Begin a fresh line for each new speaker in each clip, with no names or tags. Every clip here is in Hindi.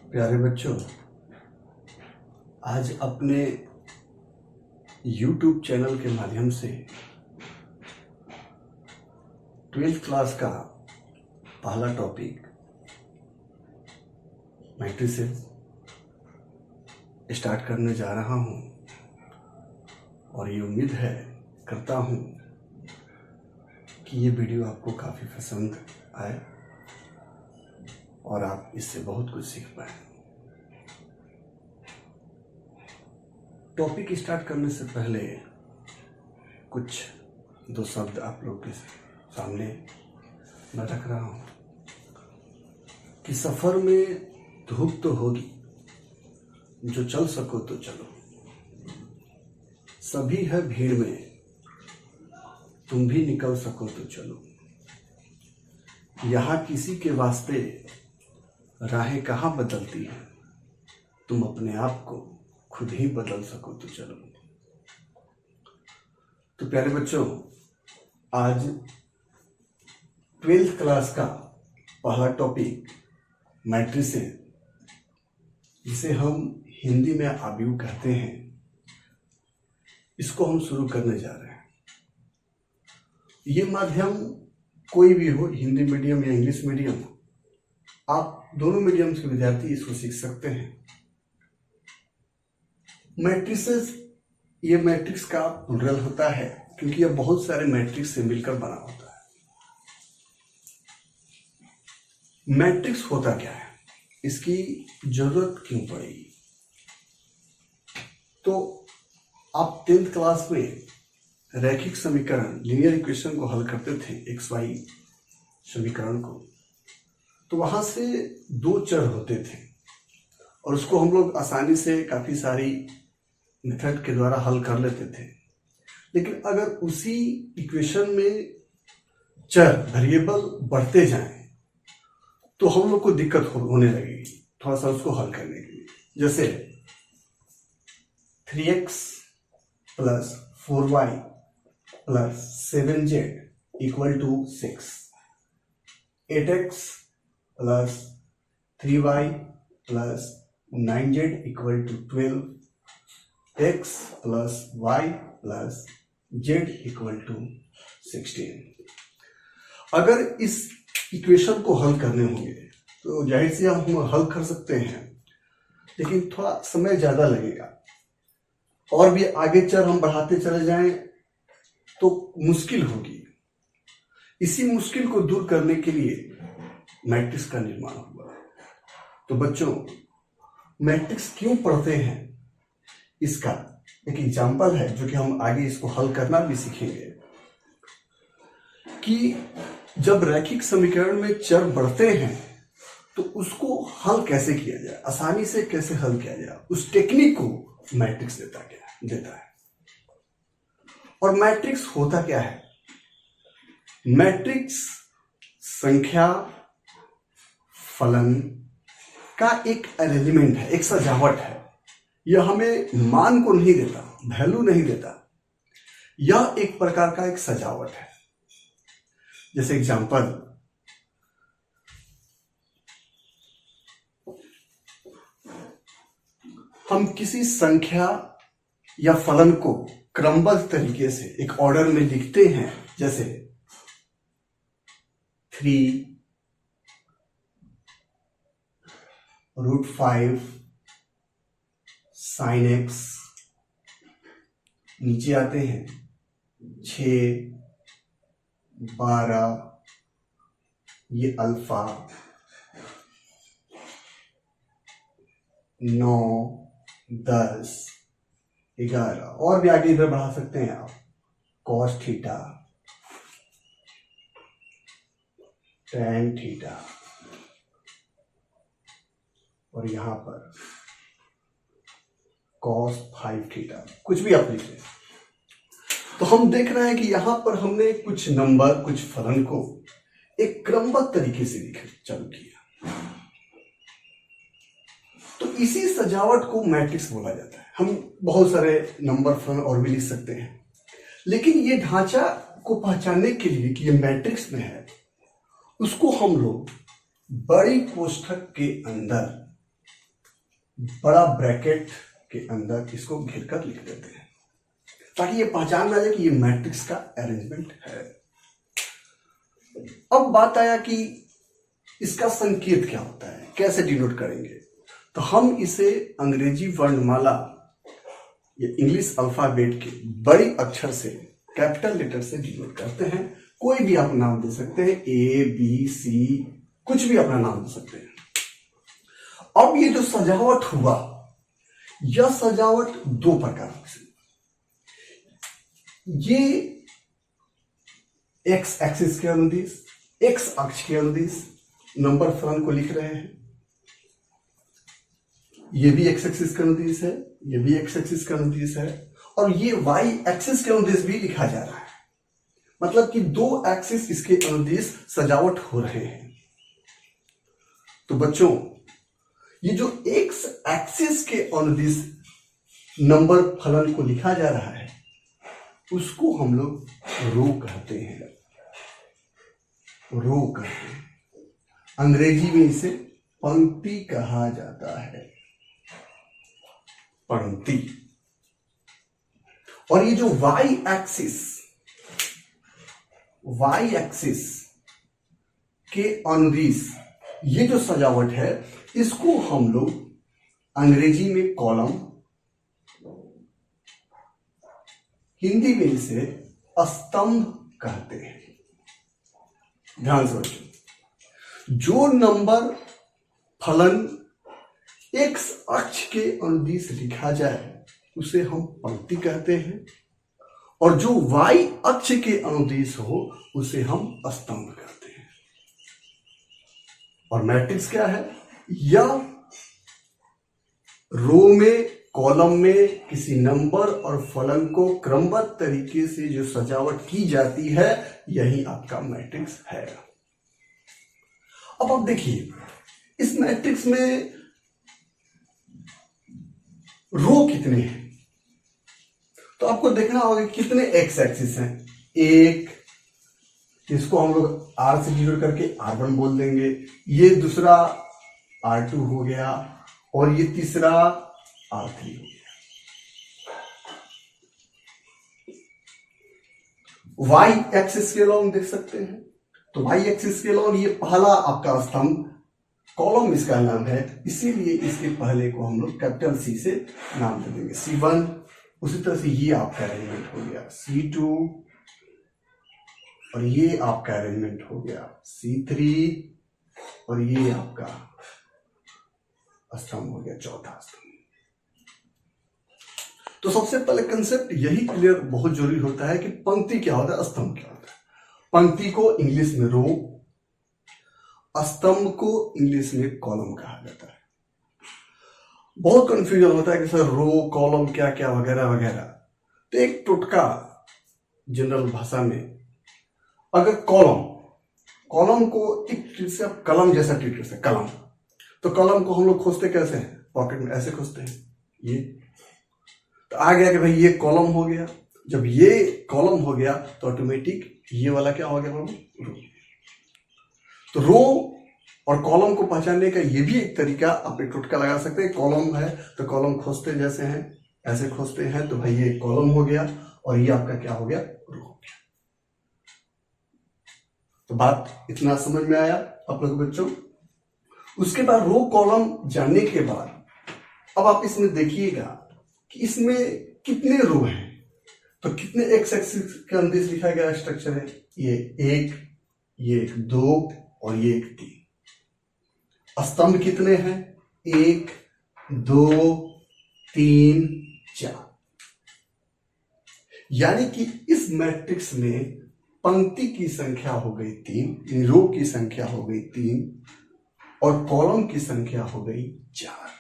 प्यारे बच्चों, आज अपने YouTube चैनल के माध्यम से 12th क्लास का पहला टॉपिक मैट्रिसेस स्टार्ट करने जा रहा हूं और ये उम्मीद करता हूं कि ये वीडियो आपको काफ़ी पसंद आए और आप इससे बहुत कुछ सीख पाए। टॉपिक स्टार्ट करने से पहले कुछ दो शब्द आप लोग के सामने मैं रख रहा हूं कि सफर में धूप तो होगी, जो चल सको तो चलो। सभी है भीड़ में, तुम भी निकल सको तो चलो। यहाँ किसी के वास्ते राहें कहाँ बदलती हैं, तुम अपने आप को खुद ही बदल सको तो चलो। तो प्यारे बच्चों, आज 12th क्लास का पहला टॉपिक मैट्रिसेस, जिसे हम हिंदी में आव्यूह कहते हैं, इसको हम शुरू करने जा रहे हैं। ये माध्यम कोई भी हो, हिंदी मीडियम या इंग्लिश मीडियम, आप दोनों मीडियम के विद्यार्थी इसको सीख सकते हैं। मैट्रिसेस, ये मैट्रिक्स का प्लुरल होता है क्योंकि यह बहुत सारे मैट्रिक्स से मिलकर बना होता है। मैट्रिक्स होता क्या है, इसकी जरूरत क्यों पड़ेगी? तो आप 10th क्लास में रैखिक समीकरण, लीनियर इक्वेशन को हल करते थे, XY समीकरण को, तो वहां से दो चर होते थे और उसको हम लोग आसानी से काफी सारी मेथड के द्वारा हल कर लेते थे। लेकिन अगर उसी इक्वेशन में चर, वेरिएबल बढ़ते जाएं तो हम लोग को दिक्कत होने लगेगी थोड़ा सा उसको हल करने के लिए। जैसे 3x plus 4y plus 7z equal to 6, 8x plus 3y plus 9z equal to 12, x plus y plus z equal to 16। अगर इस इक्वेशन को हल करने होंगे तो जाहिर से हम हल कर सकते हैं, लेकिन थोड़ा समय ज्यादा लगेगा और भी आगे चर हम बढ़ाते चले जाएं तो मुश्किल होगी। इसी मुश्किल को दूर करने के लिए मैट्रिक्स का निर्माण हुआ। तो बच्चों, मैट्रिक्स क्यों पढ़ते हैं, इसका एक एग्जाम्पल है जो कि हम आगे इसको हल करना भी सीखेंगे कि जब रैखिक समीकरण में चर बढ़ते हैं तो उसको हल कैसे किया जाए, आसानी से कैसे हल किया जाए, उस टेक्निक को मैट्रिक्स देता है। और मैट्रिक्स होता क्या है? मैट्रिक्स संख्या फलन का एक अरेंजमेंट है, एक सजावट है। यह हमें मान को नहीं देता, वैल्यू नहीं देता, यह एक प्रकार का एक सजावट है। जैसे एग्जांपल, हम किसी संख्या या फलन को क्रमबद्ध तरीके से एक ऑर्डर में लिखते हैं, जैसे 3 √5 sin x, नीचे आते हैं 6 12, ये अल्फा, 9 10 11, और भी आगे इधर बढ़ा सकते हैं आप, cos थीटा, tan थीटा, और यहां पर cos 5 थीटा, कुछ भी आप लिख लें। तो हम देख रहे हैं कि यहां पर हमने कुछ नंबर, कुछ फलन को एक क्रमबद्ध तरीके से चालू किया। तो इसी सजावट को मैट्रिक्स बोला जाता है। हम बहुत सारे नंबर, फलन और भी लिख सकते हैं, लेकिन ये ढांचा को पहचानने के लिए कि ये मैट्रिक्स में है, उसको हम लोग बड़ी कोष्ठक के अंदर बड़ा ब्रैकेट के अंदर इसको घेर कर लिख देते हैं ताकि ये पहचान में आ जाए कि ये मैट्रिक्स का अरेंजमेंट है। अब बात आया कि इसका संकेत क्या होता है, कैसे डिनोट करेंगे। तो हम इसे अंग्रेजी वर्णमाला या इंग्लिश अल्फाबेट के बड़ी अक्षर से, कैपिटल लेटर से डिनोट करते हैं। कोई भी आप नाम दे सकते हैं, ए बी सी, कुछ भी अपना नाम दे सकते हैं। अब ये जो सजावट हुआ, यह सजावट दो प्रकार से, ये एक्स एक्सिस के अनुदिश, एक्स अक्ष के अनुदिश नंबर फलन को लिख रहे हैं। ये भी एक्स एक्सिस का अनुदिश है, ये भी एक्स एक्सिस का अनुदिश है, और ये वाई एक्सिस के अनुदिश भी लिखा जा रहा है। मतलब कि दो एक्सिस इसके अनुदिश सजावट हो रहे हैं। तो बच्चों, ये जो एक्स एक्सिस के अनुदिश नंबर फलन को लिखा जा रहा है, उसको हम लोग रो कहते हैं। रो कहते हैं, अंग्रेजी में इसे पंक्ति कहा जाता है, पंक्ति। और ये जो वाई एक्सिस के अनुदिश ये जो सजावट है, इसको हम लोग अंग्रेजी में कॉलम, हिंदी में इसे स्तंभ कहते हैं। ध्यान से बच्चों, जो नंबर फलन एक्स अक्ष के अनुदिश लिखा जाए उसे हम पंक्ति कहते हैं, और जो वाई अक्ष के अनुदिश हो उसे हम स्तंभ कहते हैं। और मैट्रिक्स क्या है? या रो में, कॉलम में किसी नंबर और फलन को क्रमबद्ध तरीके से जो सजावट की जाती है, यही आपका मैट्रिक्स है। अब आप देखिए, इस मैट्रिक्स में रो कितने हैं, तो आपको देखना होगा कितने एक्स एक्सिस हैं। एक, इसको हम लोग आर से डिनोट करके R1 बोल देंगे, ये दूसरा R2 हो गया, और ये तीसरा R3 हो गया। वाई एक्सिस के लॉन्ग देख सकते हैं, तो वाई एक्सिस के लॉन्ग ये पहला आपका स्तंभ, कॉलम इसका नाम है, इसीलिए इसके पहले को हम लोग कैपिटल सी से नाम दे देंगे, C1। उसी तरह से ये आपका अरेंजमेंट हो गया C2, और ये आपका अरेंजमेंट हो गया C3, और ये आपका स्तंभ हो गया चौथा स्तंभ। तो सबसे पहले कंसेप्ट यही क्लियर बहुत जरूरी होता है कि पंक्ति क्या होता है, स्तंभ क्या होता है। पंक्ति को इंग्लिश में रो, स्तंभ को इंग्लिश में कॉलम कहा जाता है। बहुत कंफ्यूजन होता है कि सर रो, कॉलम क्या क्या वगैरह वगैरह। तो एक टोटका जनरल भाषा में, अगर कॉलम को एक ट्रीट से आप कलम जैसा ट्रीट करते हैं, कलम, तो कलम को हम लोग खोजते कैसे हैं, पॉकेट में ऐसे खोजते हैं, ये तो आ गया कि भाई ये कॉलम हो गया। जब ये कॉलम हो गया तो ऑटोमेटिक ये वाला क्या हो गया, रो। तो रो और कॉलम को पहचानने का ये भी एक तरीका, आप एक टोटका लगा सकते हैं। कॉलम है तो कॉलम खोजते जैसे हैं, ऐसे खोजते हैं, तो भाई ये कॉलम हो गया, और ये आपका क्या हो गया, रो हो गया। तो बात इतना समझ में आया आप लोग बच्चों। उसके बाद रो कॉलम जानने के बाद अब आप इसमें देखिएगा कि इसमें कितने रो हैं, तो कितने एक्स एक्सिस के अनुदिश लिखा गया स्ट्रक्चर है, ये एक, ये 2, और ये 3। स्तंभ कितने हैं, 1, 2, 3, 4। यानी कि इस मैट्रिक्स में पंक्ति की संख्या हो गई 3, रो की संख्या हो गई 3, और कॉलम की संख्या हो गई 4।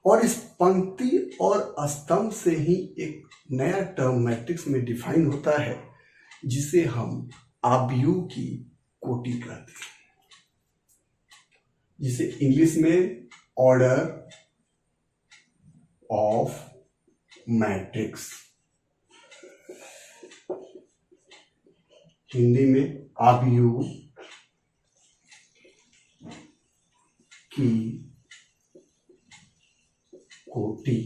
और इस पंक्ति और स्तंभ से ही एक नया टर्म मैट्रिक्स में डिफाइन होता है, जिसे हम आव्यूह की कोटि कहते हैं, जिसे इंग्लिश में ऑर्डर ऑफ मैट्रिक्स, हिंदी में आव्यूह की कोटि।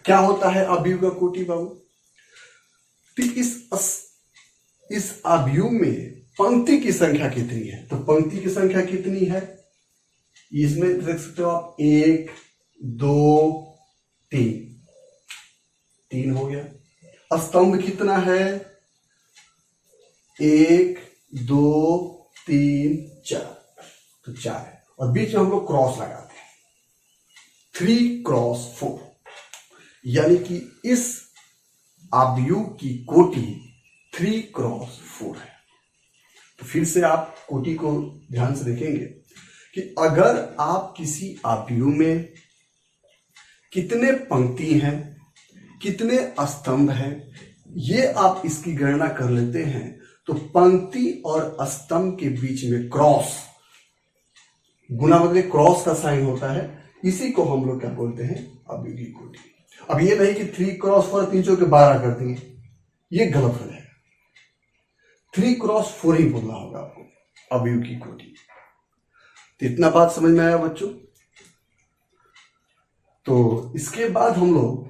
क्या होता है अवयव का कोटि बाबू? तो इस अवयव में पंक्ति की संख्या कितनी है? तो पंक्ति की संख्या कितनी है? इसमें देख सकते हो आप, 1 2 3, 3 हो गया। स्तंभ कितना है? 1 2 3 4, तो 4 है। और बीच में हम लोग क्रॉस लगाते हैं, 3 क्रॉस 4, यानी कि इस अवयव की कोटि 3 क्रॉस 4 है। तो फिर से आप कोटि को ध्यान से देखेंगे कि अगर आप किसी अवयव में कितने पंक्ति हैं, कितने स्तंभ हैं, ये आप इसकी गणना कर लेते हैं, तो पंक्ति और स्तंभ के बीच में क्रॉस, गुना मतलब क्रॉस का साइन होता है, इसी को हम लोग क्या बोलते हैं? अवयव की कोटि। अब ये नहीं कि 3 क्रॉस 4 3 चौके 12 कर दिए, ये गलत हो जाएगा। 3 क्रॉस 4 ही बोलना होगा आपको अवयव की कोटि। तो इतना बात समझ में आया बच्चों? तो इसके बाद हम लोग